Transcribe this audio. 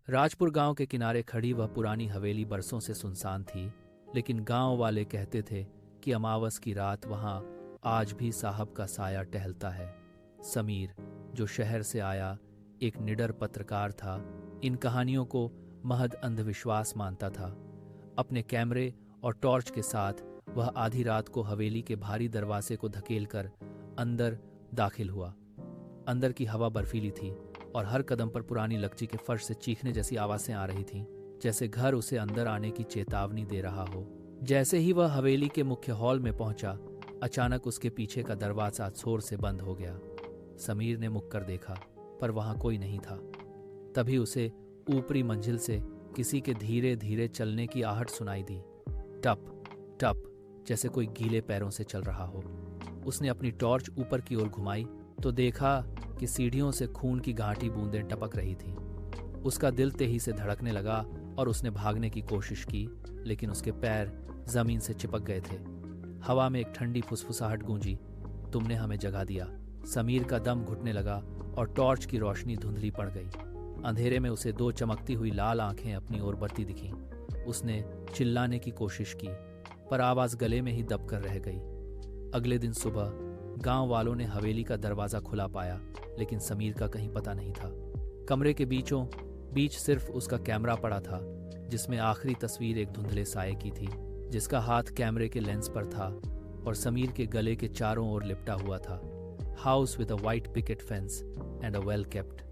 राजपुर गांव के किनारे खड़ी वह पुरानी हवेली बरसों से सुनसान थी, लेकिन गांव वाले कहते थे कि अमावस की रात वहां आज भी साहब का साया टहलता है। समीर, जो शहर से आया एक निडर पत्रकार था, इन कहानियों को महज अंधविश्वास मानता था। अपने कैमरे और टॉर्च के साथ वह आधी रात को हवेली के भारी दरवाजे को धकेलकर अंदर दाखिल हुआ। अंदर की हवा बर्फीली थी और हर कदम पर पुरानी लकड़ी के फर्श से चीखने जैसी आवाजें आ रही थीं, जैसे घर उसे अंदर आने की चेतावनी दे रहा हो। जैसे ही वह हवेली के मुख्य हॉल में पहुंचा, अचानक उसके पीछे का दरवाजा जोर से बंद हो गया। समीर ने मुड़ कर देखा, पर वहां कोई नहीं था। तभी उसे ऊपरी मंजिल से किसी के धीरे धीरे चलने की आहट सुनाई दी, टप टप, जैसे कोई गीले पैरों से चल रहा हो। उसने अपनी टॉर्च ऊपर की ओर घुमाई तो देखा कि सीढ़ियों से खून की घाटी बूंदें टपक रही थीं। उसका दिल तेजी से धड़कने लगा और उसने भागने की कोशिश की, लेकिन उसके पैर जमीन से चिपक गए थे। हवा में एक ठंडी फुसफुसाहट गूंजी, तुमने हमें जगा दिया। समीर का दम घुटने लगा और टॉर्च की रोशनी धुंधली पड़ गई। अंधेरे में उसे दो चमकती हुई लाल आंखें अपनी ओर बढ़ती दिखीं। उसने चिल्लाने की कोशिश की, पर आवाज गले में ही दबकर रह गई। अगले दिन सुबह गांव वालों ने हवेली का दरवाजा खुला पाया, लेकिन समीर का कहीं पता नहीं था। कमरे के बीचों बीच सिर्फ उसका कैमरा पड़ा था, जिसमें आखिरी तस्वीर एक धुंधले साये की थी, जिसका हाथ कैमरे के लेंस पर था और समीर के गले के चारों ओर लिपटा हुआ था। House with a white picket fence and a well kept